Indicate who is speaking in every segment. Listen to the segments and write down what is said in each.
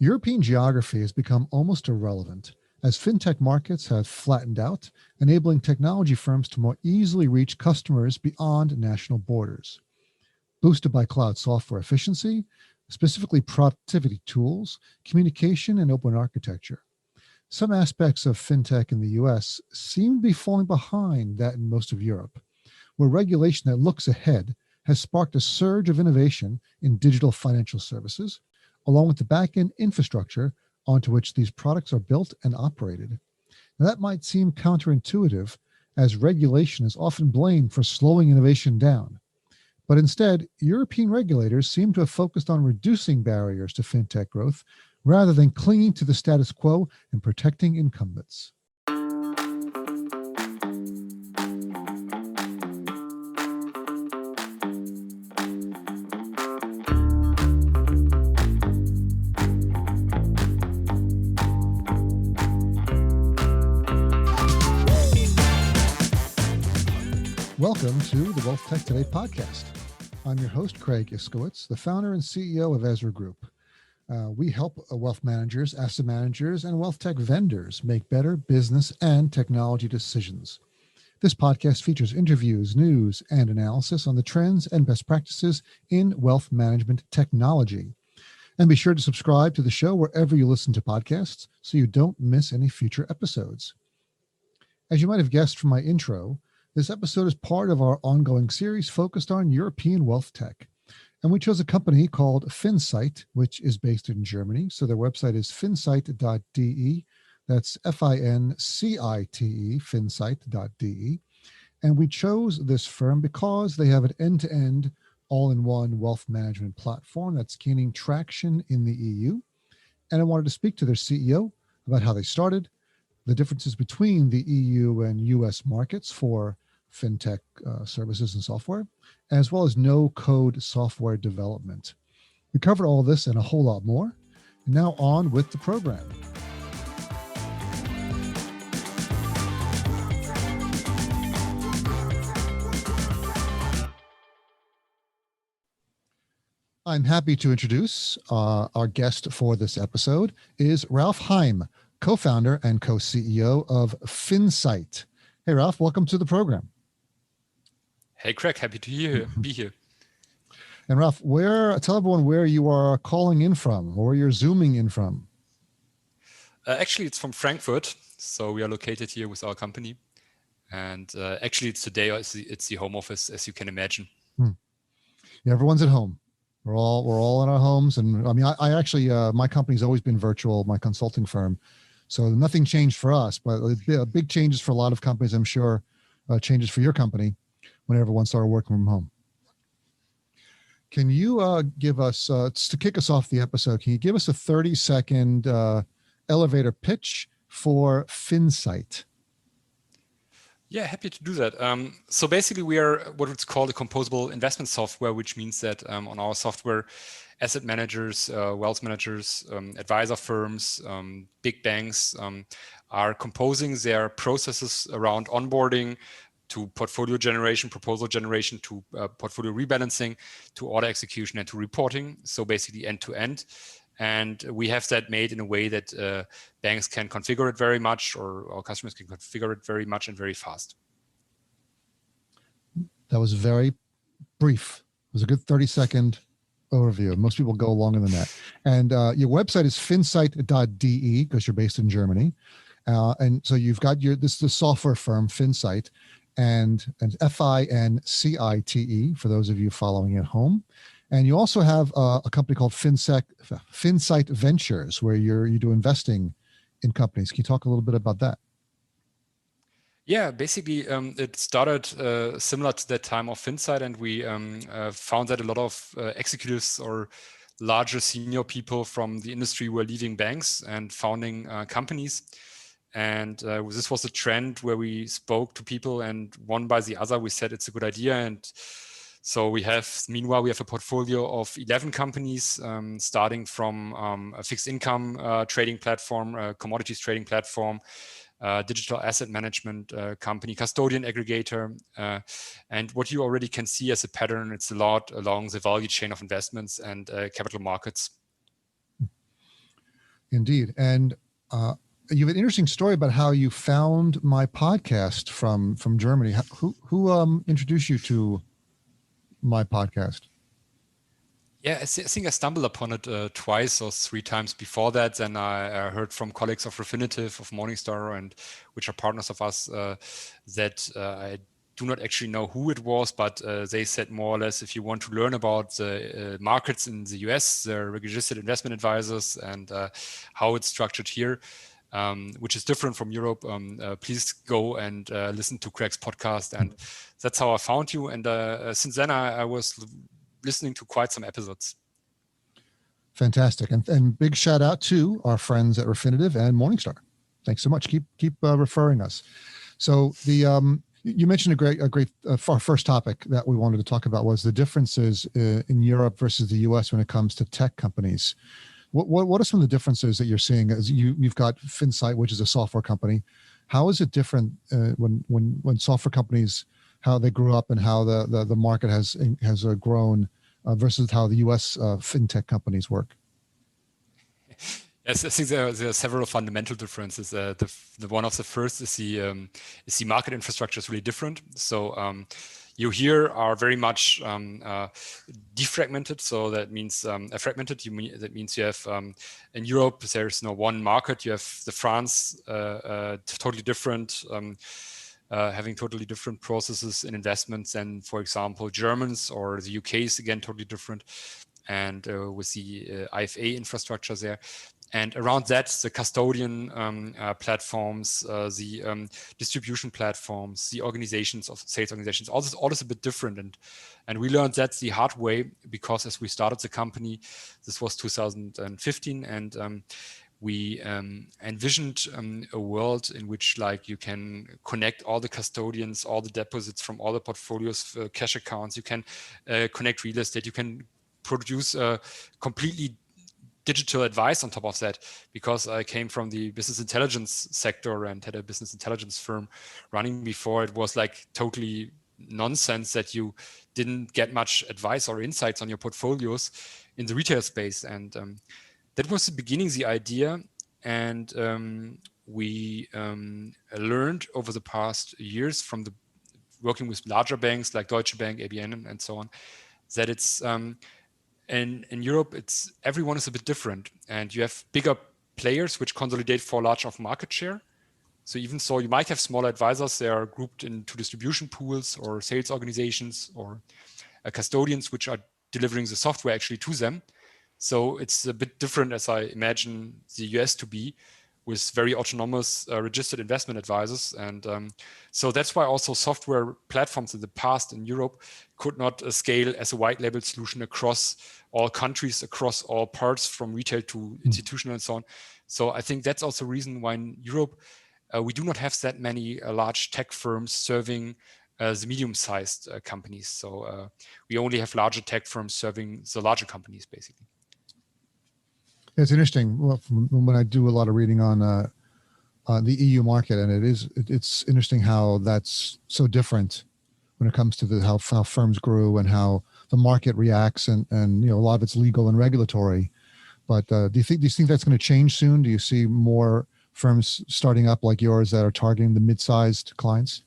Speaker 1: European geography has become almost irrelevant as fintech markets have flattened out, enabling technology firms to more easily reach customers beyond national borders. Boosted by cloud software efficiency, specifically productivity tools, communication, and open architecture. Some aspects of fintech in the US seem to be falling behind that in most of Europe, where regulation that looks ahead has sparked a surge of innovation in digital financial services, along with the back-end infrastructure onto which these products are built and operated. Now, that might seem counterintuitive, as regulation is often blamed for slowing innovation down. But instead, European regulators seem to have focused on reducing barriers to fintech growth rather than clinging to the status quo and protecting incumbents. Welcome to the Wealthtech Today podcast. I'm your host, Craig Iskowitz, the founder and CEO of Ezra Group. We help wealth managers, asset managers, and wealth tech vendors make better business and technology decisions. This podcast features interviews, news, and analysis on the trends and best practices in wealth management technology. And be sure to subscribe to the show wherever you listen to podcasts so you don't miss any future episodes. As you might have guessed from my intro, this episode is part of our ongoing series focused on European wealth tech. And we chose a company called FinSite, which is based in Germany. So their website is finsite.de. That's F-I-N-C-I-T-E, finsite.de. And we chose this firm because they have an end-to-end, all-in-one wealth management platform that's gaining traction in the EU. And I wanted to speak to their CEO about how they started, the differences between the EU and US markets for fintech services and software, as well as no-code software development. We covered all this and a whole lot more. And now on with the program. I'm happy to introduce our guest for this episode is Ralf Heim, co-founder and co-CEO of FinSite. Hey, Ralf, welcome to the program.
Speaker 2: Hey, Craig, happy to be here.
Speaker 1: And Ralf, tell everyone where you are calling in from, or where you're zooming in from.
Speaker 2: Actually, it's from Frankfurt. So we are located here with our company. And actually, it's the home office, as you can imagine.
Speaker 1: Yeah, everyone's at home. We're all in our homes. And I mean, I actually, my company's always been virtual, my consulting firm. So nothing changed for us, but big changes for a lot of companies, I'm sure, changes for your company when everyone started working from home. Can you give us, to kick us off the episode, can you give us a 30-second elevator pitch for FinSite?
Speaker 2: Yeah, happy to do that. So basically, we are what it's called a composable investment software, which means that on our software, asset managers, wealth managers, advisor firms, big banks are composing their processes around onboarding to portfolio generation, proposal generation, to portfolio rebalancing, to order execution, and to reporting. So basically end to end. And we have that made in a way that banks can configure it very much, or our customers can configure it very much and very fast.
Speaker 1: That was very brief. It was a good 30-second overview. Most people go longer than that. And your website is finsite.de because you're based in Germany. And so you've got this is the software firm, FinSite, and F-I-N-C-I-T-E for those of you following at home. And you also have a company called FinSite Ventures, where you do investing in companies. Can you talk a little bit about that?
Speaker 2: Yeah, basically, it started similar to that time of FinSite, and we found that a lot of executives or larger senior people from the industry were leaving banks and founding companies. And this was a trend where we spoke to people, and one by the other, we said it's a good idea. And so meanwhile, we have a portfolio of 11 companies, starting from a fixed income trading platform, a commodities trading platform, digital asset management company, custodian aggregator. And what you already can see as a pattern, it's a lot along the value chain of investments and capital markets.
Speaker 1: Indeed. And you have an interesting story about how you found my podcast from Germany. Who introduced you to my podcast?
Speaker 2: Yeah, I think I stumbled upon it twice or three times before that. Then I heard from colleagues of Refinitiv, of Morningstar, and which are partners of us, that I do not actually know who it was, but they said more or less, if you want to learn about the markets in the US, the registered investment advisors, and how it's structured here, which is different from Europe, please go and listen to Craig's podcast. And that's how I found you. And since then, I was listening to quite some episodes.
Speaker 1: Fantastic. And big shout out to our friends at Refinitiv and Morningstar. Thanks so much. Keep referring us. So you mentioned a great first topic that we wanted to talk about was the differences in Europe versus the US when it comes to tech companies. What are some of the differences that you're seeing? As you've got FinSight, which is a software company. How is it different when software companies, how they grew up and how the market has grown versus how the US FinTech companies work?
Speaker 2: Yes, I think there are several fundamental differences. The one of the first is the market infrastructure is really different. So you here are very much defragmented. So that means fragmented. That means you have in Europe there's no one market. You have the France totally different. Having totally different processes in investments than, for example, Germans, or the UK is again totally different, and with the IFA infrastructure there. And around that, the custodian platforms, the distribution platforms, the organizations of sales organizations, all is a bit different. And we learned that the hard way, because as we started the company, this was 2015, and we envisioned a world in which, like, you can connect all the custodians, all the deposits from all the portfolios, cash accounts. You can connect real estate. You can produce a completely digital advice on top of that, because I came from the business intelligence sector and had a business intelligence firm running before. It was like totally nonsense that you didn't get much advice or insights on your portfolios in the retail space. And that was the beginning, the idea. And we learned over the past years from working with larger banks like Deutsche Bank, ABN, and so on, that it's in Europe, everyone is a bit different, and you have bigger players which consolidate for large of market share. So even so, you might have smaller advisors. They are grouped into distribution pools or sales organizations or custodians which are delivering the software actually to them. So it's a bit different as I imagine the US to be, with very autonomous registered investment advisors. And so that's why also software platforms in the past in Europe could not scale as a white label solution across all countries, across all parts, from retail to institutional and so on. So I think that's also a reason why in Europe we do not have that many large tech firms serving the medium-sized companies. So we only have larger tech firms serving the larger companies, basically.
Speaker 1: It's interesting. Well, when I do a lot of reading on the EU market, and it's interesting how that's so different when it comes to how firms grew and how the market reacts, and a lot of it's legal and regulatory. But do you think that's going to change soon? Do you see more firms starting up like yours that are targeting the mid-sized clients?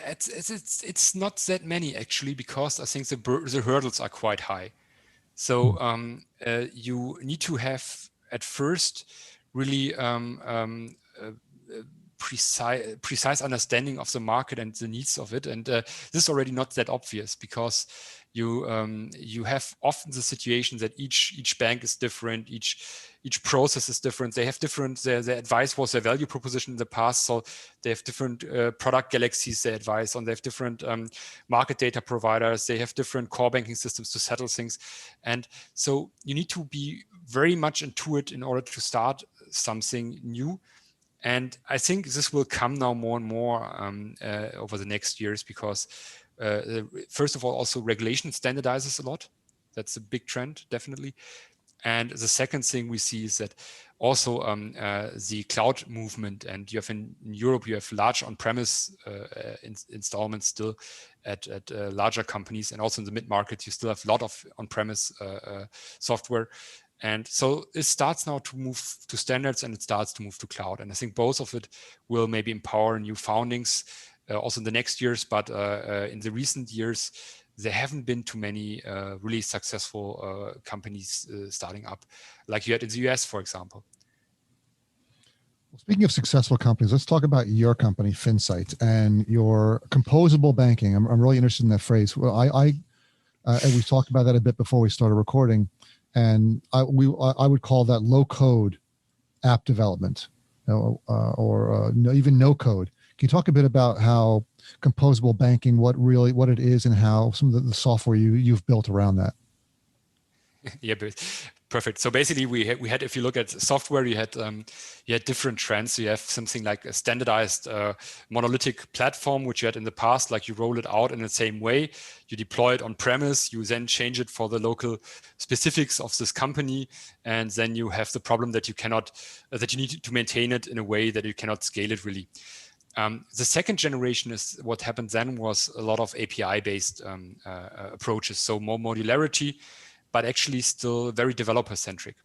Speaker 2: It's not that many actually, because I think the hurdles are quite high. So you need to have at first really precise understanding of the market and the needs of it, and this is already not that obvious, because you have often the situation that each bank is different, each process is different. They have different, their advice was their value proposition in the past, so they have different product galaxies they advise on. They have different market data providers. They have different core banking systems to settle things, and so you need to be very much into it in order to start something new. And I think this will come now more and more over the next years, because first of all, also regulation standardizes a lot. That's a big trend, definitely. And the second thing we see is that also the cloud movement, and you have in Europe, you have large on-premise installments still at larger companies, and also in the mid-market, you still have a lot of on-premise software. And so it starts now to move to standards, and it starts to move to cloud. And I think both of it will maybe empower new foundings also in the next years. But in the recent years, there haven't been too many really successful companies starting up, like you had in the US, for example.
Speaker 1: Well, speaking of successful companies, let's talk about your company, FinSight, and your composable banking. I'm really interested in that phrase. Well, and we talked about that a bit before we started recording, and I would call that low code app development, even no code. Can you talk a bit about how composable banking, what it is, and how some of the software you've built around that?
Speaker 2: Yeah, perfect. So basically, we had if you look at software, you had different trends. So you have something like a standardized monolithic platform, which you had in the past, like you roll it out in the same way. You deploy it on premise. You then change it for the local specifics of this company, and then you have the problem that you cannot that you need to maintain it in a way that you cannot scale it really. The second generation is what happened then was a lot of API-based approaches, so more modularity, but actually still very developer-centric.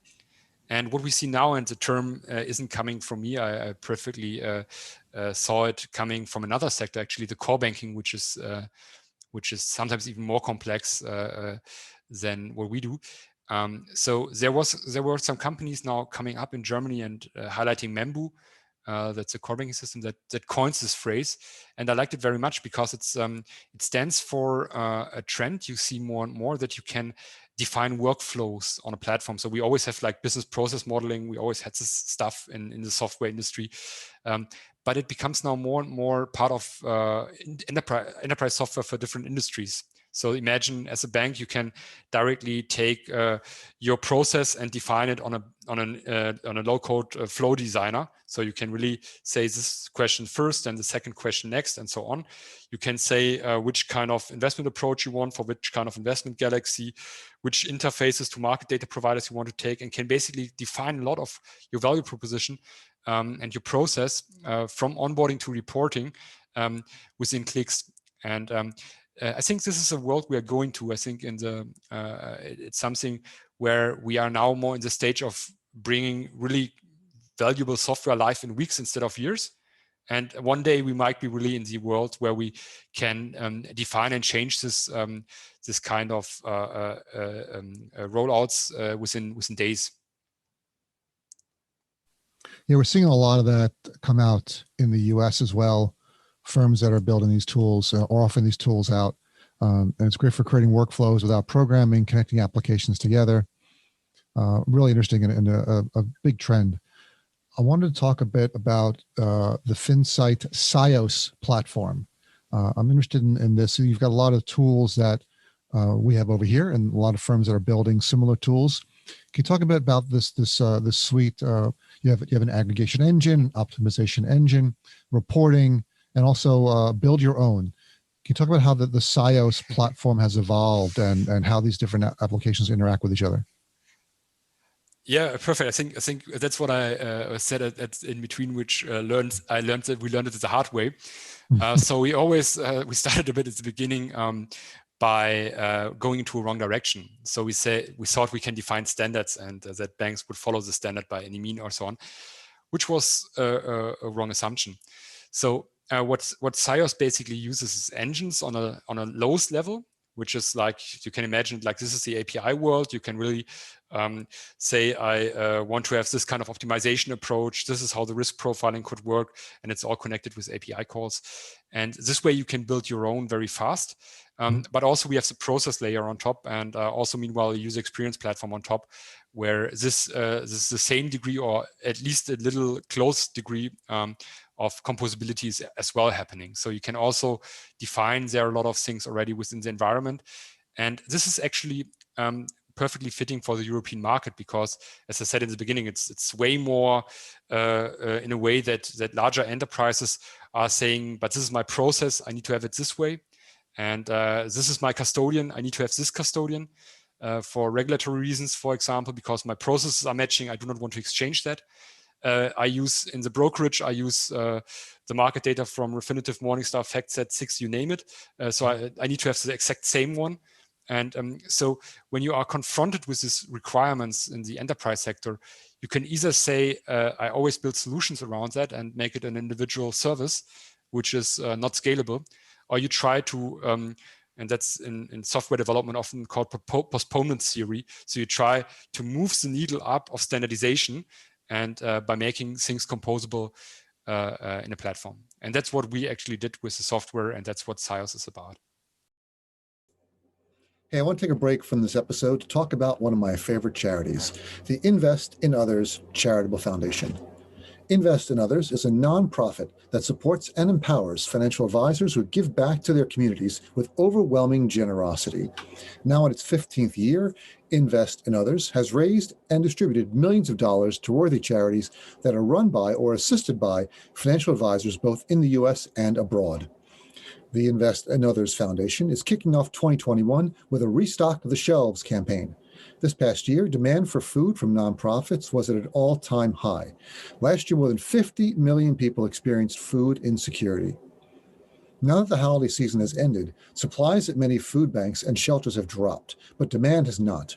Speaker 2: And what we see now, and the term isn't coming from me, I perfectly saw it coming from another sector, actually the core banking, which is sometimes even more complex than what we do. So there were some companies now coming up in Germany and highlighting Membu. That's a core banking system that coins this phrase, and I liked it very much because it stands for a trend you see more and more, that you can define workflows on a platform. So we always have like business process modeling. We always had this stuff in the software industry, but it becomes now more and more part of enterprise software for different industries. So imagine as a bank, you can directly take your process and define it on a low-code flow designer. So you can really say this question first and the second question next, and so on. You can say which kind of investment approach you want for which kind of investment galaxy, which interfaces to market data providers you want to take, and can basically define a lot of your value proposition and your process from onboarding to reporting within clicks. And I think this is a world we are going to. I think it's something where we are now more in the stage of bringing really valuable software live in weeks instead of years. And one day we might be really in the world where we can define and change this kind of rollouts within days.
Speaker 1: Yeah, we're seeing a lot of that come out in the US as well. Firms that are building these tools or offering these tools out. And it's great for creating workflows without programming, connecting applications together. Really interesting and a big trend. I wanted to talk a bit about the FinSight SIOS platform. I'm interested in this. You've got a lot of tools that we have over here, and a lot of firms that are building similar tools. Can you talk a bit about this suite? You have an aggregation engine, an optimization engine, reporting, and also build your own. Can you talk about how the SIOS platform has evolved and how these different applications interact with each other?
Speaker 2: Yeah, perfect. I think that's what I said in between, which we learned it the hard way. So we always we started a bit at the beginning by going into a wrong direction. So we thought we can define standards and that banks would follow the standard by any means or so on, which was a wrong assumption. So what SIOS basically uses is engines on a lowest level, which is like, you can imagine, like this is the API world. You can really say, I want to have this kind of optimization approach. This is how the risk profiling could work. And it's all connected with API calls. And this way you can build your own very fast. But also we have the process layer on top, and also meanwhile a user experience platform on top, where this is the same degree, or at least a little close degree of composability is as well happening. So you can also define there are a lot of things already within the environment. And this is actually perfectly fitting for the European market, because, as I said in the beginning, it's way more in a way that larger enterprises are saying, but this is my process, I need to have it this way. And this is my custodian, I need to have this custodian for regulatory reasons, for example, because my processes are matching, I do not want to exchange that. I use in the brokerage, I use the market data from Refinitiv, Morningstar, FactSet, SIX, you name it. So I need to have the exact same one. And so when you are confronted with these requirements in the enterprise sector, you can either say, I always build solutions around that and make it an individual service, which is not scalable, or you try to, and that's in software development often called postponement theory. So you try to move the needle up of standardization and by making things composable in a platform. And that's what we actually did with the software, and that's what SIOS is about.
Speaker 1: Hey, I want to take a break from this episode to talk about one of my favorite charities, the Invest in Others Charitable Foundation. Invest in Others is a nonprofit that supports and empowers financial advisors who give back to their communities with overwhelming generosity. Now in its 15th year, Invest in Others has raised and distributed millions of dollars to worthy charities that are run by or assisted by financial advisors both in the U.S. and abroad. The Invest in Others Foundation is kicking off 2021 with a Restock the Shelves campaign. This past year, demand for food from nonprofits was at an all-time high. Last year, more than 50 million people experienced food insecurity. Now that the holiday season has ended, supplies at many food banks and shelters have dropped, but demand has not.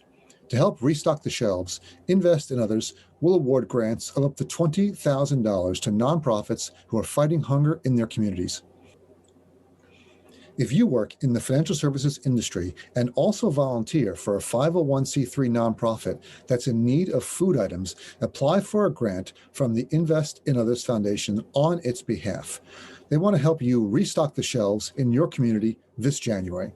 Speaker 1: To help restock the shelves, Invest in Others will award grants of up to $20,000 to nonprofits who are fighting hunger in their communities. If you work in the financial services industry and also volunteer for a 501c3 nonprofit that's in need of food items, apply for a grant from the Invest in Others Foundation on its behalf. They want to help you restock the shelves in your community this January.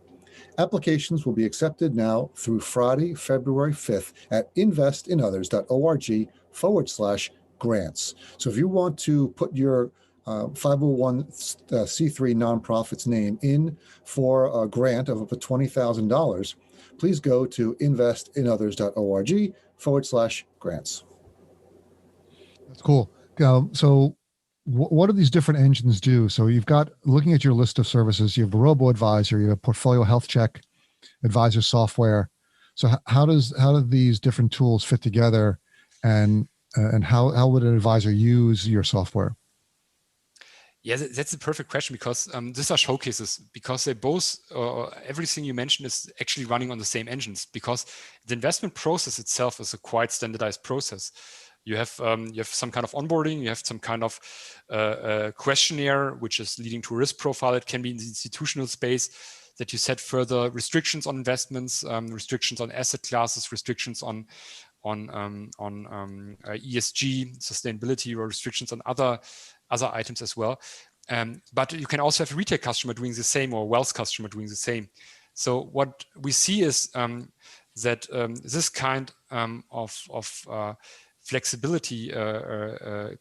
Speaker 1: Applications will be accepted now through Friday, February 5th at investinothers.org/grants. So if you want to put your 501c3 nonprofit's name in for a grant of up to $20,000, please go to investinothers.org/grants. That's cool. So what do these different engines do? So you've got, looking at your list of services, you have a robo-advisor, you have portfolio health check, advisor software. So how do these different tools fit together, and how would an advisor use your software?
Speaker 2: Yeah, that's a perfect question, because these are showcases, because they both, everything you mentioned is actually running on the same engines, because the investment process itself is a quite standardized process. You have some kind of onboarding, you have some kind of questionnaire, which is leading to a risk profile. It can be in the institutional space that you set further restrictions on investments, restrictions on asset classes, restrictions on ESG, sustainability, or restrictions on other items as well. But you can also have a retail customer doing the same, or a wealth customer doing the same. So what we see is that this kind of flexibility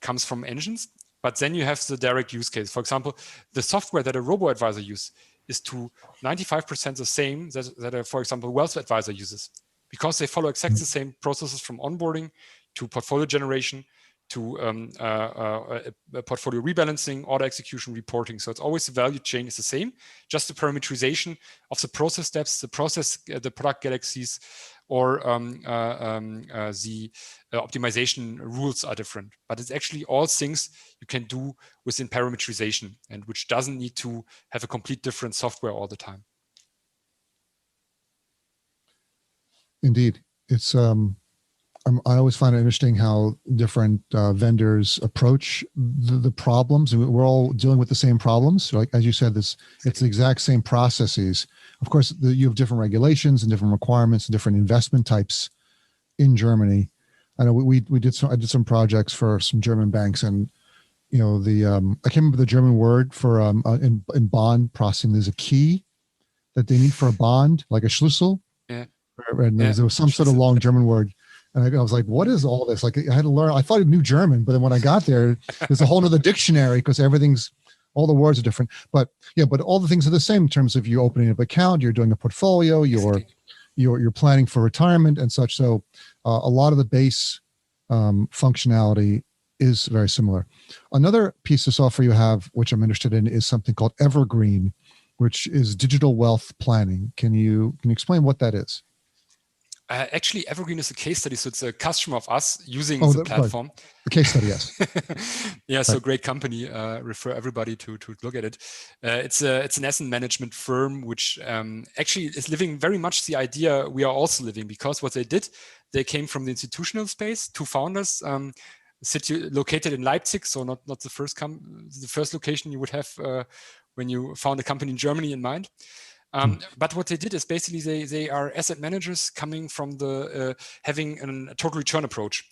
Speaker 2: comes from engines, but then you have the direct use case. For example, the software that a robo-advisor uses is to 95% the same that for example, a wealth advisor uses, because they follow exactly the same processes from onboarding to portfolio generation to portfolio rebalancing, order execution, reporting. So it's always the value chain is the same, just the parameterization of the process steps, the product galaxies, or the optimization rules are different. But it's actually all things you can do within parameterization, and which doesn't need to have a complete different software all the time.
Speaker 1: Indeed. It's I always find it interesting how different vendors approach the problems. We're all dealing with the same problems. So like, as you said, it's the exact same processes. Of course, you have different regulations and different requirements and different investment types in Germany. I know I did some projects for some German banks, and I can't remember the German word for in bond processing. There's a key that they need for a bond, like a Schlüssel.
Speaker 2: Yeah.
Speaker 1: And there was some sort of long German word. And I was like, what is all this? Like, I had to learn. I thought I knew German, but then when I got there, there's a whole other dictionary, because all the words are different. But all the things are the same in terms of you opening up an account, you're doing a portfolio, you're planning for retirement and such. So a lot of the base functionality is very similar. Another piece of software you have, which I'm interested in, is something called Evergreen, which is digital wealth planning. Can you explain what that is?
Speaker 2: Actually, Evergreen is a case study, so it's a customer of us using the
Speaker 1: Sorry.
Speaker 2: platform.
Speaker 1: The case study, yes.
Speaker 2: Yeah, so great company. Refer everybody to look at it. It's an asset management firm which actually is living very much the idea we are also living, because what they did, they came from the institutional space. Two founders, located in Leipzig, so not the first location you would have when you found a company in Germany in mind. But what they did is basically they are asset managers coming from the having a total return approach.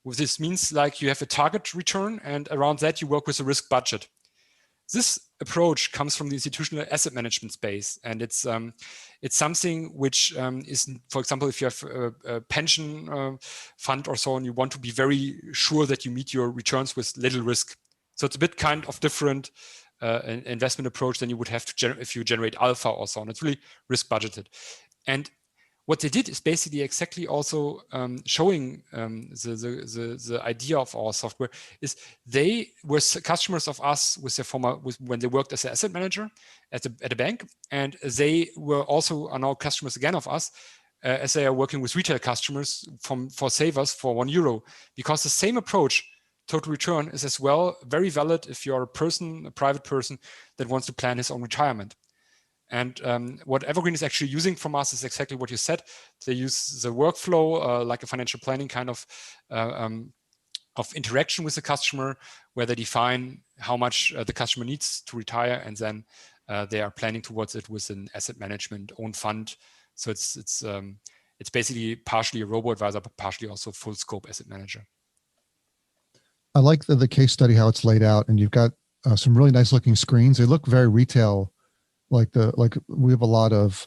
Speaker 2: This means like you have a target return, and around that you work with a risk budget. This approach comes from the institutional asset management space, and it's something which is, for example, if you have a pension fund or so, and you want to be very sure that you meet your returns with little risk. So it's a bit kind of different investment approach than you would have to if you generate alpha or so on. It's really risk budgeted. And what they did is basically exactly also showing the idea of our software is they were customers of us when they worked as an asset manager at a bank, and they are now customers again of us as they are working with retail customers for savers for €1, because the same approach, total return, is as well very valid if you're a private person that wants to plan his own retirement. And what Evergreen is actually using from us is exactly what you said. They use the workflow like a financial planning kind of interaction with the customer, where they define how much the customer needs to retire, and then they are planning towards it with an asset management own fund. So it's basically partially a robo-advisor, but partially also full scope asset manager.
Speaker 1: I like the case study, how it's laid out, and you've got some really nice looking screens. They look very retail. Like we have a lot of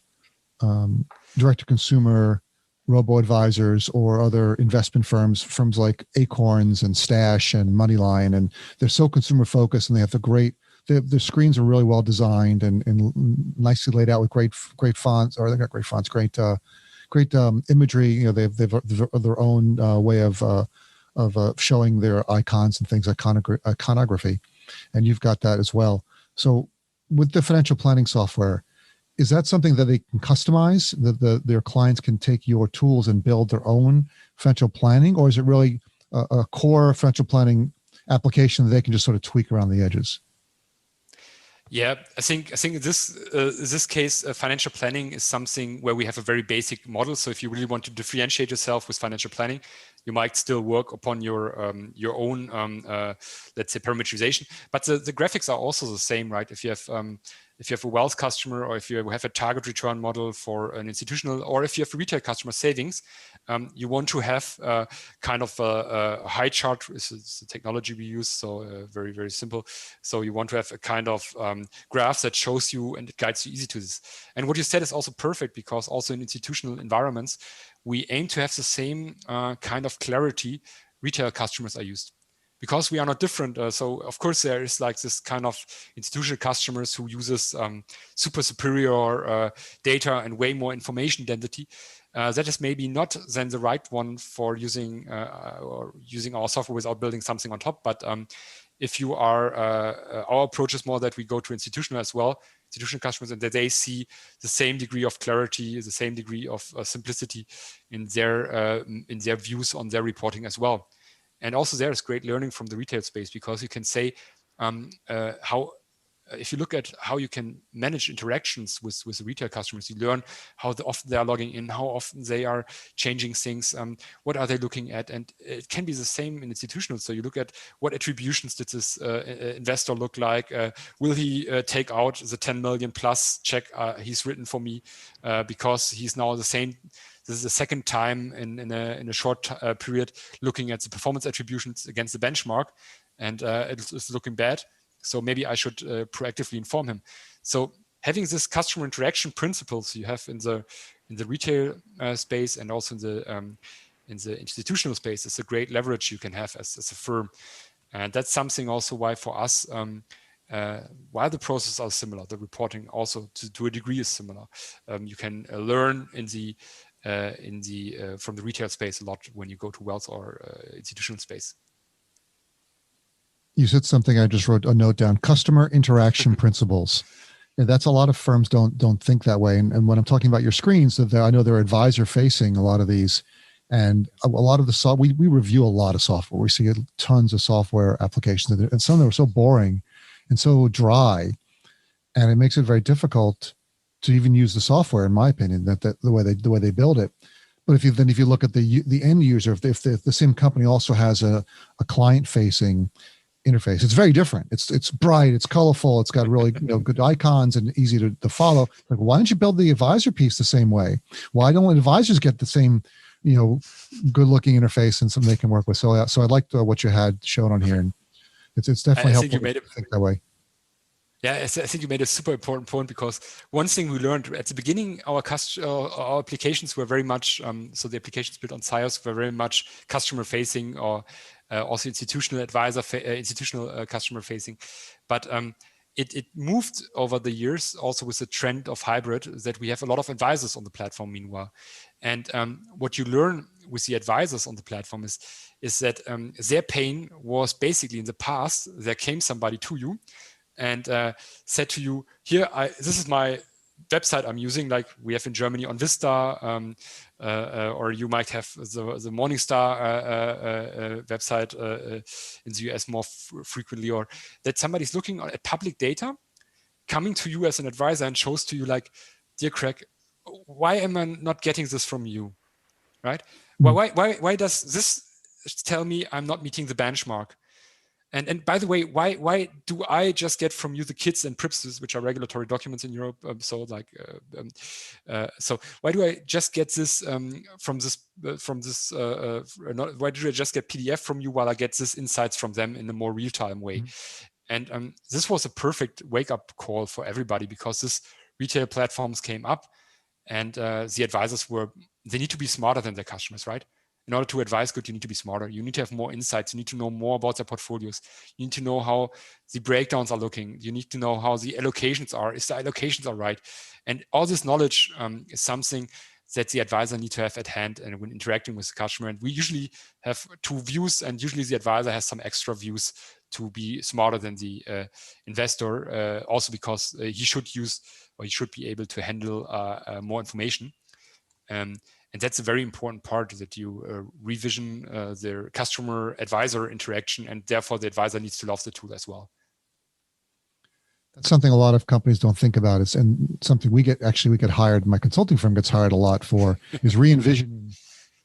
Speaker 1: direct-to-consumer robo-advisors or other investment firms like Acorns and Stash and Moneyline, and they're so consumer-focused, and they have the screens are really well designed and nicely laid out with great fonts, or they've got great fonts, great imagery. You know, they've their own way of showing their icons and things, iconography, and you've got that as well. So with the financial planning software, is that something that they can customize, that their clients can take your tools and build their own financial planning, or is it really a core financial planning application that they can just sort of tweak around the edges?
Speaker 2: Yeah, I think in this case, financial planning is something where we have a very basic model. So if you really want to differentiate yourself with financial planning, you might still work upon your own, let's say, parameterization. But the graphics are also the same, right? If you have a wealth customer, or if you have a target return model for an institutional, or if you have a retail customer savings, you want to have kind of a high chart. It's the technology we use, so very, very simple. So you want to have a kind of graph that shows you and it guides you easy to this. And what you said is also perfect, because also in institutional environments, we aim to have the same kind of clarity retail customers are used, because we are not different. So of course there is like this kind of institutional customers who uses super superior data and way more information density. That is maybe not then the right one for using our software without building something on top. But if you are, our approach is more that we go to institutional as well, institutional customers, and that they see the same degree of clarity, the same degree of simplicity in their views on their reporting as well. And also there is great learning from the retail space, because you can say how, if you look at how you can manage interactions with the retail customers, you learn how often they are logging in, how often they are changing things, what are they looking at. And it can be the same in institutional. So you look at what attributions did this investor look like? Will he take out the 10 million plus check he's written for me because he's now the same? This is the second time in a short period looking at the performance attributions against the benchmark, and it's looking bad. So maybe I should proactively inform him. So having this customer interaction principles you have in the retail space and also in the institutional space is a great leverage you can have as a firm. And that's something also why for us, while the processes are similar, the reporting also to a degree is similar. You can learn from the retail space a lot when you go to wealth or institutional space.
Speaker 1: You said something, I just wrote a note down: customer interaction principles. Yeah, that's a lot of firms don't think that way. And when I'm talking about your screens, that I know they're advisor facing, a lot of these, and a lot of the we review a lot of software. We see tons of software applications, and some of them are so boring and so dry, and it makes it very difficult to even use the software, in my opinion. That the way they build it. But if you look at the end user, if the same company also has a client facing interface, it's very different. It's bright, it's colorful, it's got really good icons and easy to follow. Like, why don't you build the advisor piece the same way? Why don't advisors get the same good looking interface and something they can work with? So I liked what you had shown on here, and it's definitely helpful to think that way.
Speaker 2: Yeah, I think you made a super important point, because one thing we learned at the beginning, our applications were very much, so the applications built on SIOS were very much customer facing, or also institutional customer facing. But it moved over the years, also with the trend of hybrid, that we have a lot of advisors on the platform meanwhile. And what you learn with the advisors on the platform is that their pain was basically, in the past, there came somebody to you and said to you, here, this is my website I'm using, like we have in Germany on Vista, or you might have the Morningstar website in the US more frequently, or that somebody's looking at public data, coming to you as an advisor and shows to you like, dear Craig, why am I not getting this from you, right? Why does this tell me I'm not meeting the benchmark? And by the way, why do I just get from you the KIDs and PRIPS, which are regulatory documents in Europe? So why do I just get this why do I just get PDF from you while I get this insights from them in a more real-time way? And this was a perfect wake-up call for everybody, because this retail platforms came up, and the advisors they need to be smarter than their customers, right? In order to advise good, you need to be smarter. You need to have more insights. You need to know more about their portfolios. You need to know how the breakdowns are looking. You need to know how the allocations are, if the allocations are right. And all this knowledge is something that the advisor need to have at hand, and when interacting with the customer. And we usually have two views, and usually the advisor has some extra views to be smarter than the investor, also because he should be able to handle more information. And that's a very important part, that you revision their customer advisor interaction, and therefore the advisor needs to love the tool as well.
Speaker 1: That's something a lot of companies don't think about. And something we get hired, my consulting firm gets hired a lot for, is re-envisioning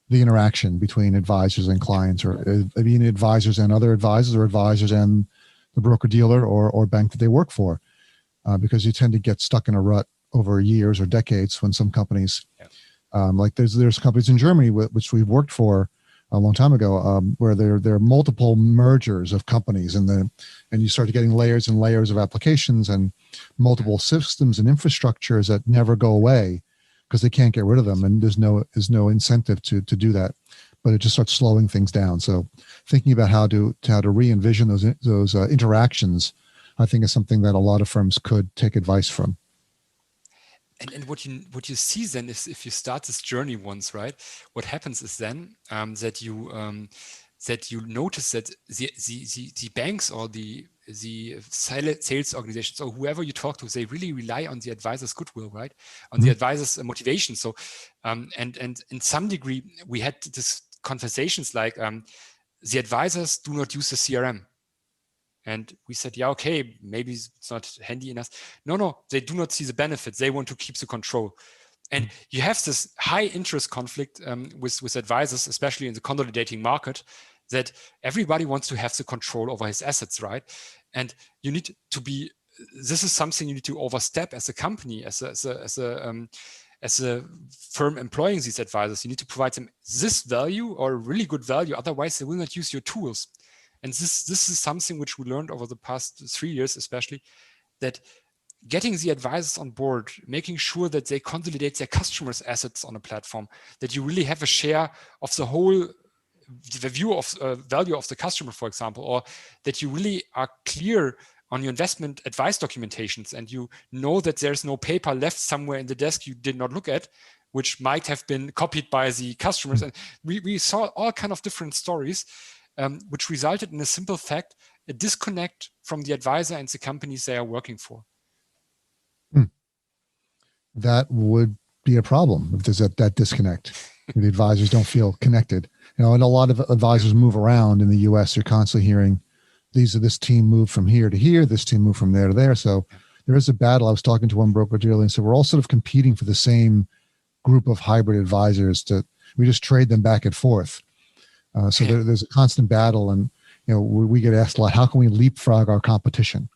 Speaker 1: the interaction between advisors and clients, or even advisors and other advisors, or advisors and the broker dealer or bank that they work for, because you tend to get stuck in a rut over years or decades when some companies, like there's companies in Germany which we've worked for a long time ago, where there are multiple mergers of companies, and you start getting layers and layers of applications and multiple systems and infrastructures that never go away because they can't get rid of them, and there's no incentive to do that. But it just starts slowing things down. So thinking about how to re-envision those interactions, I think, is something that a lot of firms could take advice from.
Speaker 2: And what you see then is, if you start this journey once, right, what happens is then that you notice that the banks or the sales organizations, or whoever you talk to, they really rely on the advisor's goodwill, right, on the advisor's motivation. So and in some degree, we had this conversations like the advisors do not use the CRM. And we said, yeah, okay, maybe it's not handy enough. No, they do not see the benefits. They want to keep the control. And you have this high interest conflict with advisors, especially in the consolidating market, that everybody wants to have the control over his assets, right? And you need to be, this is something you need to overstep as a company, as a firm employing these advisors. You need to provide them this value, or really good value. Otherwise, they will not use your tools. And this is something which we learned over the past 3 years, especially, that getting the advisors on board, making sure that they consolidate their customers' assets on a platform, that you really have a share of the whole, the view of value of the customer, for example, or that you really are clear on your investment advice documentations, and you know that there's no paper left somewhere in the desk you did not look at, which might have been copied by the customers. And we saw all kind of different stories, which resulted in a simple fact, a disconnect from the advisor and the companies they are working for.
Speaker 1: that would be a problem if there's that disconnect. The advisors don't feel connected. And a lot of advisors move around in the U.S. You're constantly hearing this team moved from here to here, this team moved from there to there. So there is a battle. I was talking to one broker dealer and said, we're all sort of competing for the same group of hybrid advisors. We just trade them back and forth. So there's a constant battle, and we get asked a lot, how can we leapfrog our competition?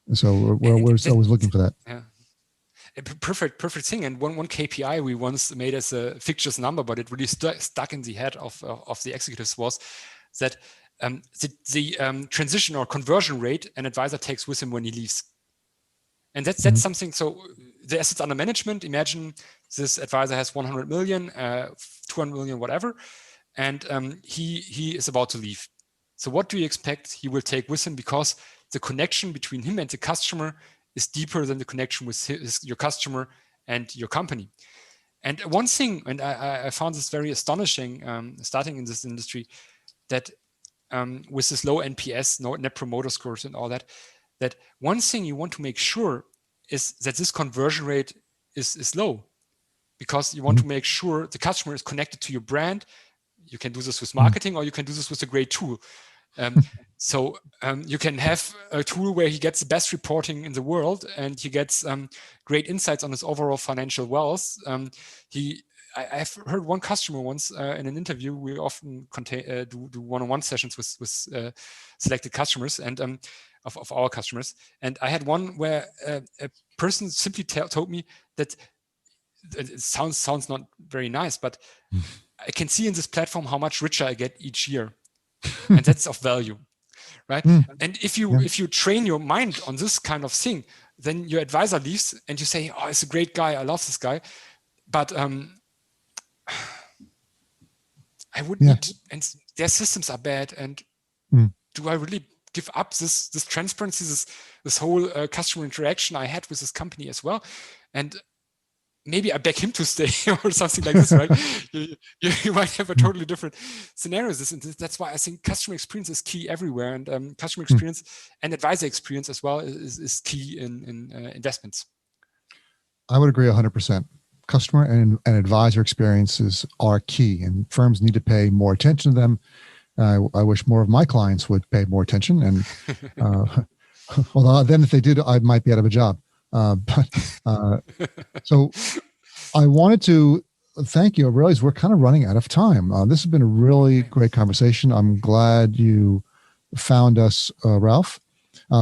Speaker 1: And so we're always looking for that.
Speaker 2: Yeah. Perfect thing. And one KPI we once made as a fictitious number, but it really stuck in the head of the executives, was that the transition or conversion rate an advisor takes with him when he leaves. And that's something. So the assets under management, imagine this advisor has 100 million, 200 million, whatever, and he is about to leave. So what do you expect he will take with him? Because the connection between him and the customer is deeper than the connection with your customer and your company. And one thing, and I found this very astonishing, starting in this industry, that with this low NPS, no net promoter scores and all that one thing you want to make sure is that this conversion rate is low, because you want to make sure the customer is connected to your brand. You can do this with marketing, or you can do this with a great tool. So you can have a tool where he gets the best reporting in the world, and he gets great insights on his overall financial wealth. I've heard one customer once in an interview. We often do one-on-one sessions with selected customers and of our customers. And I had one where a person simply told me that it sounds not very nice, but I can see in this platform how much richer I get each year, and that's of value, right? And if you train your mind on this kind of thing, then your advisor leaves, and you say, "Oh, it's a great guy. I love this guy," but I would need, and their systems are bad, and do I really give up this transparency, this whole customer interaction I had with this company as well? And maybe I beg him to stay or something like this, right? you might have a totally different scenario. That's why I think customer experience is key everywhere, and customer experience and advisor experience as well is key in investments.
Speaker 1: I would agree 100%. Customer and advisor experiences are key, and firms need to pay more attention to them. I wish more of my clients would pay more attention, and although then if they did, I might be out of a job. So I wanted to thank you. I realize we're kind of running out of time. This has been a really great conversation. I'm glad you found us, Ralf.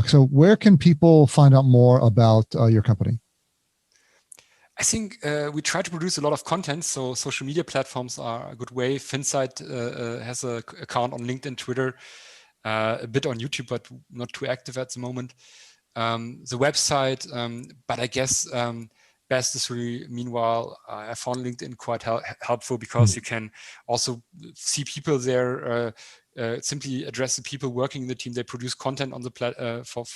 Speaker 1: So where can people find out more about your company?
Speaker 2: I think we try to produce a lot of content, so social media platforms are a good way. FinTech has an account on LinkedIn, Twitter, a bit on YouTube, but not too active at the moment. The website, but I guess best is really, meanwhile, I found LinkedIn quite helpful, because you can also see people there, simply address the people working in the team. They produce content on the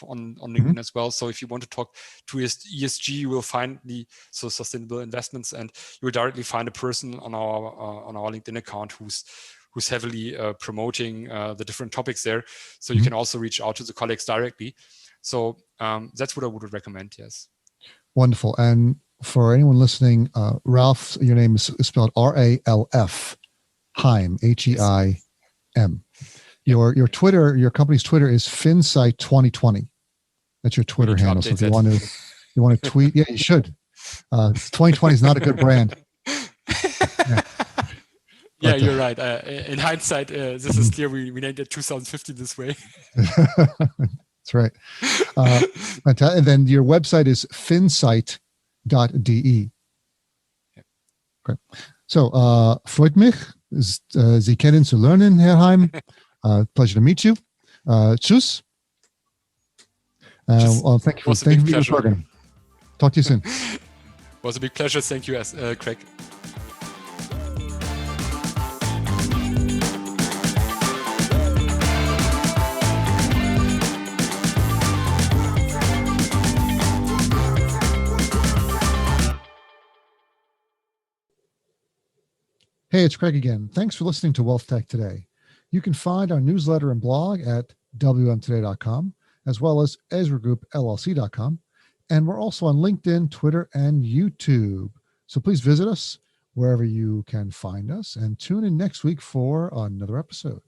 Speaker 2: on LinkedIn as well. So if you want to talk to ESG, you will find sustainable investments, and you will directly find a person on our LinkedIn account who's heavily promoting the different topics there. So you can also reach out to the colleagues directly. So that's what I would recommend. Yes.
Speaker 1: Wonderful. And for anyone listening, Ralf, your name is spelled R-A-L-F, Heim, H-E-I-M. Your Twitter, your company's Twitter is FinSight 2020. That's your Twitter handle. So if you want to tweet, yeah, you should. 2020 is not a good brand.
Speaker 2: Yeah, you're right. In hindsight, this is clear. We named it 2050 this way.
Speaker 1: That's right. And then your website is finsight.de. Okay. So, freut mich, Sie kennenzulernen, Herr Heim. Pleasure to meet you. Tschüss. Well, thank you for your program. Talk to you soon.
Speaker 2: It was a big pleasure. Thank you, Craig.
Speaker 1: Hey, it's Craig again. Thanks for listening to Wealthtech Today. You can find our newsletter and blog at wmtoday.com, as well as EzraGroupLLC.com. And we're also on LinkedIn, Twitter, and YouTube. So please visit us wherever you can find us and tune in next week for another episode.